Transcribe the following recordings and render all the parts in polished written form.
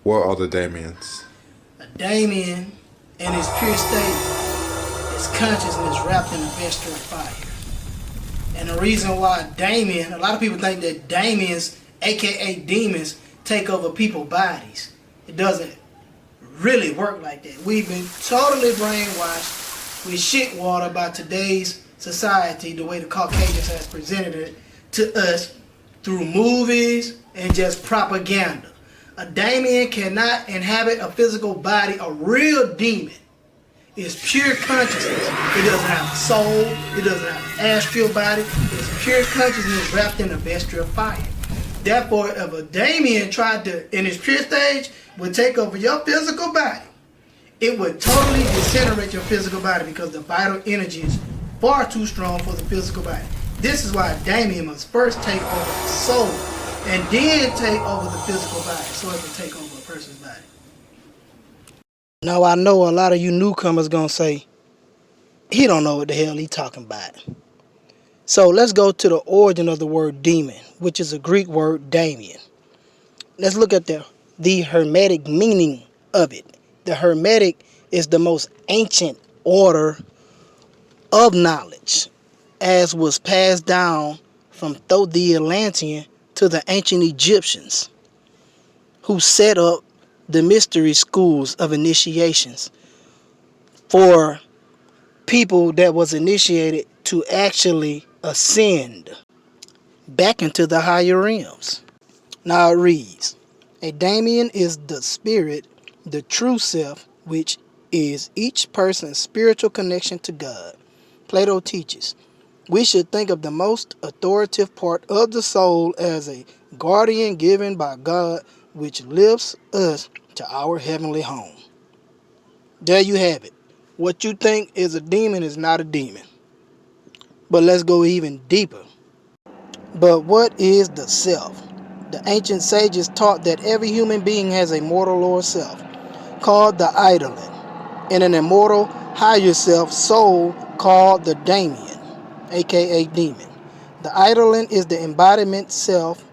What are the Damians? A daemon, in its pure state, is consciousness wrapped in a vesture of fire. And the reason why daemon, a lot of people think that daemons, aka demons, take over people's bodies. It doesn't really work like that. We've been totally brainwashed with shit water by today's society, the way the Caucasians has presented it to us through movies and just propaganda. A daemon cannot inhabit a physical body. A real demon is pure consciousness. It doesn't have a soul. It doesn't have an astral body. It's pure consciousness wrapped in a vesture of fire. Therefore, if a daemon tried to, in its pure stage, would take over your physical body, it would totally disintegrate your physical body because the vital energy is far too strong for the physical body. This is why a daemon must first take over the soul and then take over the physical body so it can take over a person's body. Now I know a lot of you newcomers gonna say, he don't know what the hell he talking about. So let's go to the origin of the word demon, which is a Greek word daemon. Let's look at the Hermetic meaning of it. The Hermetic is the most ancient order of knowledge, as was passed down from the Atlantean to the ancient Egyptians, who set up the mystery schools of initiations for people that was initiated to actually ascend back into the higher realms. Now it reads, a daemon is the spirit, the true self, which is each person's spiritual connection to God. Plato teaches, we should think of the most authoritative part of the soul as a guardian given by God, which lifts us to our heavenly home. There you have it. What you think is a demon is not a demon. But let's go even deeper. But what is the self? The ancient sages taught that every human being has a mortal lower self, called the idolin, and an immortal higher self, soul, called the daemon, aka demon. The idolin is the embodiment self,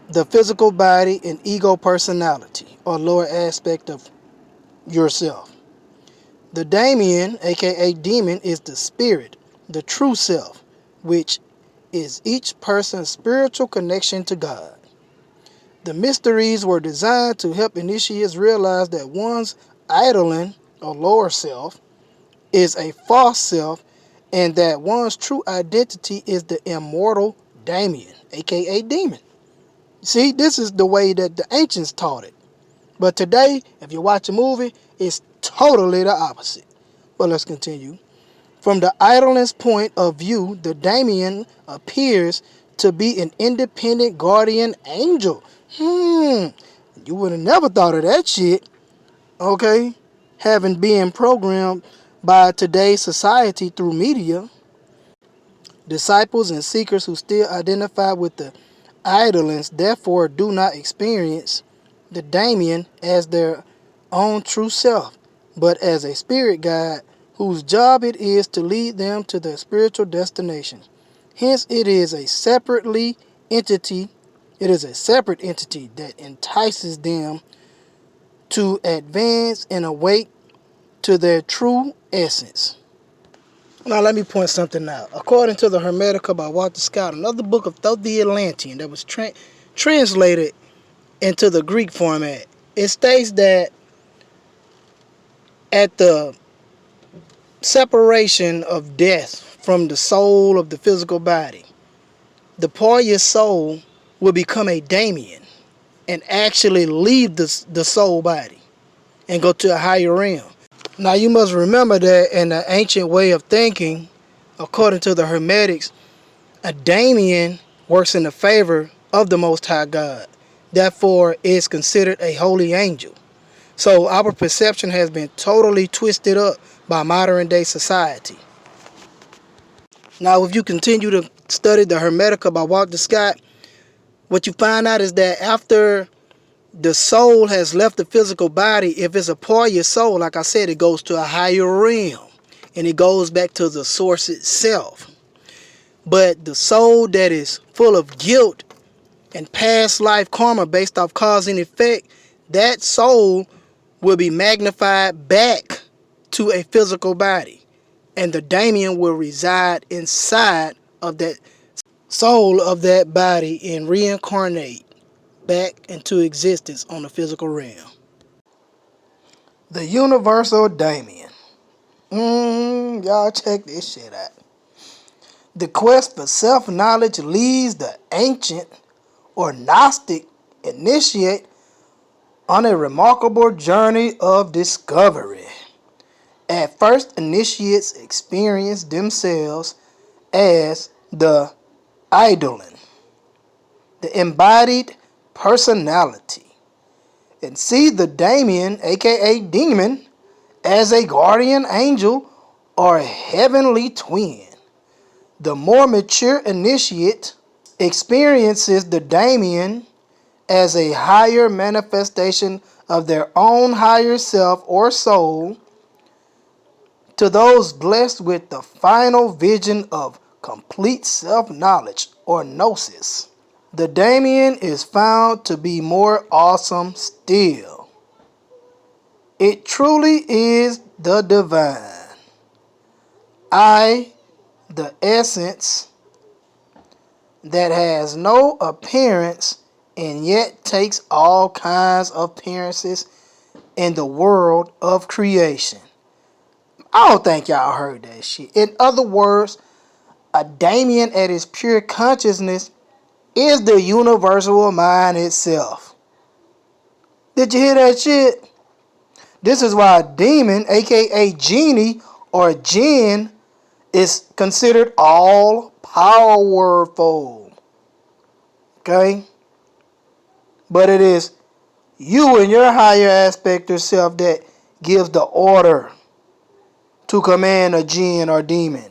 the physical body and ego personality, or lower aspect of yourself. The daemon, aka demon, is the spirit, the true self, which is each person's spiritual connection to God. The mysteries were designed to help initiates realize that one's idolin, or lower self, is a false self, and that one's true identity is the immortal daemon, aka demon. See, this is the way that the ancients taught it. But today, if you watch a movie, it's totally the opposite. But let's continue. From the idolin's point of view, the daemon appears to be an independent guardian angel. You would have never thought of that shit. Okay? Having been programmed by today's society through media, disciples and seekers who still identify with the idolins therefore do not experience the daemon as their own true self, but as a spirit guide whose job it is to lead them to their spiritual destination. Hence, it is a separate entity that entices them to advance and awake to their true essence. Now, let me point something out. According to the Hermetic by Walter Scott, another book of the Atlantean that was translated into the Greek format, it states that at the separation of death from the soul of the physical body, the part of your soul will become a daemon and actually leave the soul body and go to a higher realm. Now you must remember that in the ancient way of thinking, according to the Hermetics, a daemon works in the favor of the Most High God. Therefore, is considered a holy angel. So our perception has been totally twisted up by modern day society. Now, if you continue to study the Hermetica by Walter Scott, what you find out is that after the soul has left the physical body, if it's a part of your soul, like I said, it goes to a higher realm and it goes back to the source itself. But the soul that is full of guilt and past life karma based off cause and effect, that soul will be magnified back to a physical body. And the daemon will reside inside of that soul of that body and reincarnate back into existence on the physical realm. The universal daemon. Y'all check this shit out. The quest for self-knowledge leads the ancient or Gnostic initiate on a remarkable journey of discovery. At first, initiates experience themselves as the eidolon, the embodied personality, and see the daemon, aka demon, as a guardian angel or a heavenly twin. The more mature initiate experiences the daemon as a higher manifestation of their own higher self or soul. To those blessed with the final vision of complete self-knowledge or gnosis, the daemon is found to be more awesome still. It truly is the divine. The essence that has no appearance and yet takes all kinds of appearances in the world of creation. I don't think y'all heard that shit. In other words, a daemon at its pure consciousness is the universal mind itself. Did you hear that shit? This is why a demon, aka genie or jinn, is considered all powerful. Okay? But it is you and your higher aspect of self that gives the order to command a jinn or demon.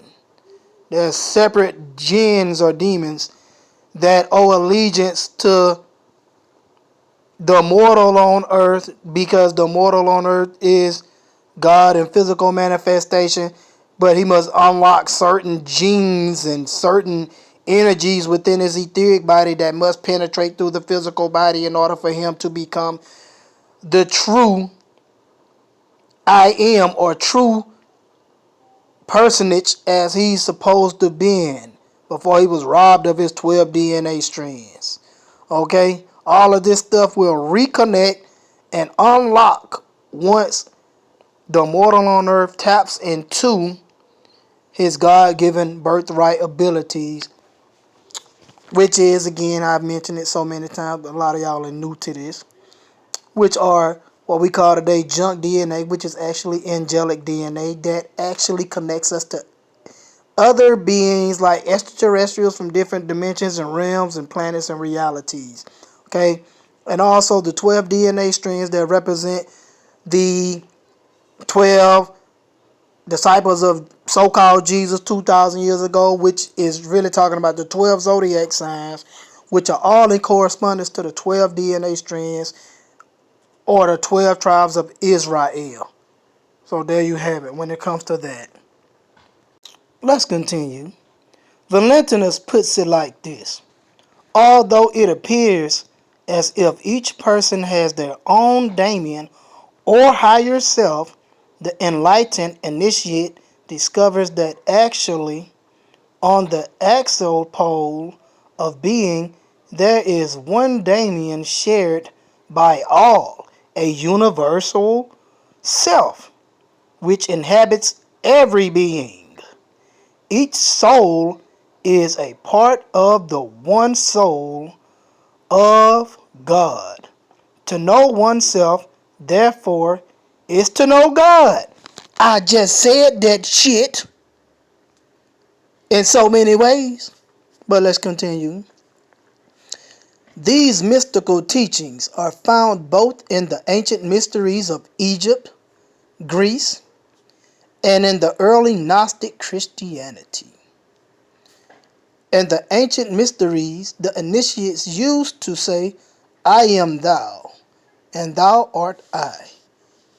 There's separate jinns or demons that owe allegiance to the mortal on earth, because the mortal on earth is God in physical manifestation, but he must unlock certain genes and certain energies within his etheric body that must penetrate through the physical body in order for him to become the true I am, or true personage as he's supposed to be before he was robbed of his 12 DNA strands. Okay? All of this stuff will reconnect and unlock once the mortal on earth taps into his God-given birthright abilities, which is, again, I've mentioned it so many times, but a lot of y'all are new to this, which are what we call today junk DNA, which is actually angelic DNA that actually connects us to other beings like extraterrestrials from different dimensions and realms and planets and realities. Okay? And also the 12 DNA strands that represent the 12 disciples of so-called Jesus 2,000 years ago, which is really talking about the 12 zodiac signs, which are all in correspondence to the 12 DNA strands or the 12 tribes of Israel. So there you have it when it comes to that. Let's continue. Valentinus puts it like this. Although it appears as if each person has their own daemon or higher self, the enlightened initiate discovers that actually on the axial pole of being there is one daemon shared by all, a universal self which inhabits every being. Each soul is a part of the one soul of God. To know oneself, therefore, is to know God. I just said that shit in so many ways. But let's continue. These mystical teachings are found both in the ancient mysteries of Egypt, Greece, and in the early Gnostic Christianity. In the ancient mysteries, the initiates used to say, I am thou, and thou art I.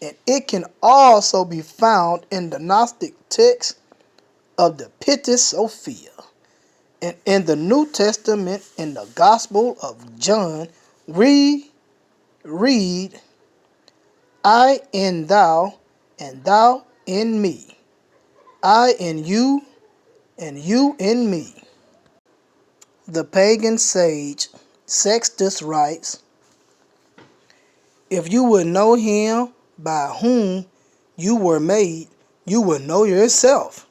And it can also be found in the Gnostic text of the Pitta Sophia. And in the New Testament, in the Gospel of John, we read, I in thou, and thou in me. I in you, and you in me. The pagan sage Sextus writes, if you would know him by whom you were made, you would know yourself.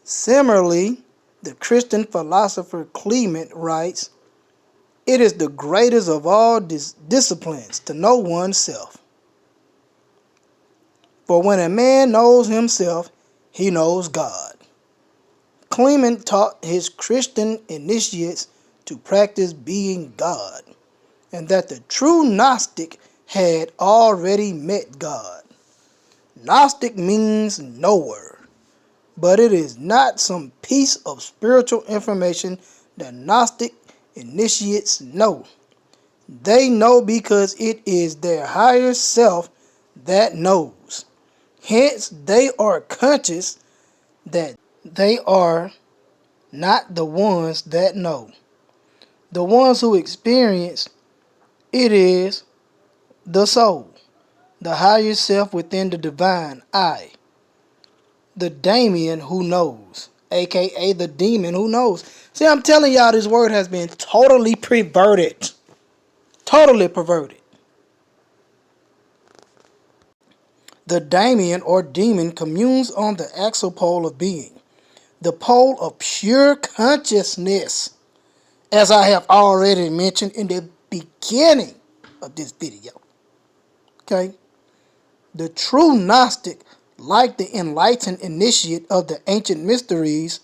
Similarly, the Christian philosopher Clement writes, it is the greatest of all disciplines to know oneself. For when a man knows himself, he knows God. Clement taught his Christian initiates to practice being God, and that the true Gnostic had already met God. Gnostic means knower, but it is not some piece of spiritual information that Gnostic initiates know. They know because it is their higher self that knows. Hence, they are conscious that they are not the ones that know. The ones who experience it is the soul, the higher self within the divine I, the daemon who knows, aka the demon who knows. See, I'm telling y'all, this word has been totally perverted. Totally perverted. The daemon or demon communes on the axial pole of being, the pole of pure consciousness, as I have already mentioned in the beginning of this video. Okay? The true Gnostic, like the enlightened initiate of the ancient mysteries,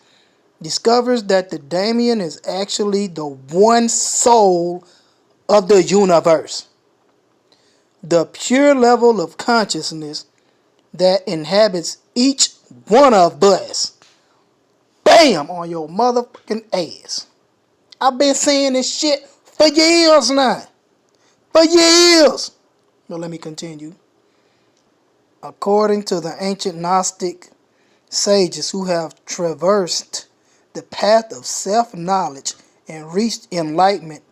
discovers that the daemon is actually the one soul of the universe. The pure level of consciousness that inhabits each one of us. Bam! On your motherfucking ass. I've been saying this shit for years now. For years. But let me continue. According to the ancient Gnostic sages who have traversed the path of self-knowledge and reached enlightenment,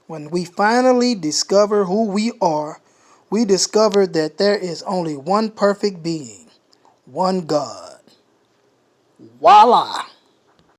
when we finally discover who we are, we discover that there is only one perfect being, one God. Voila!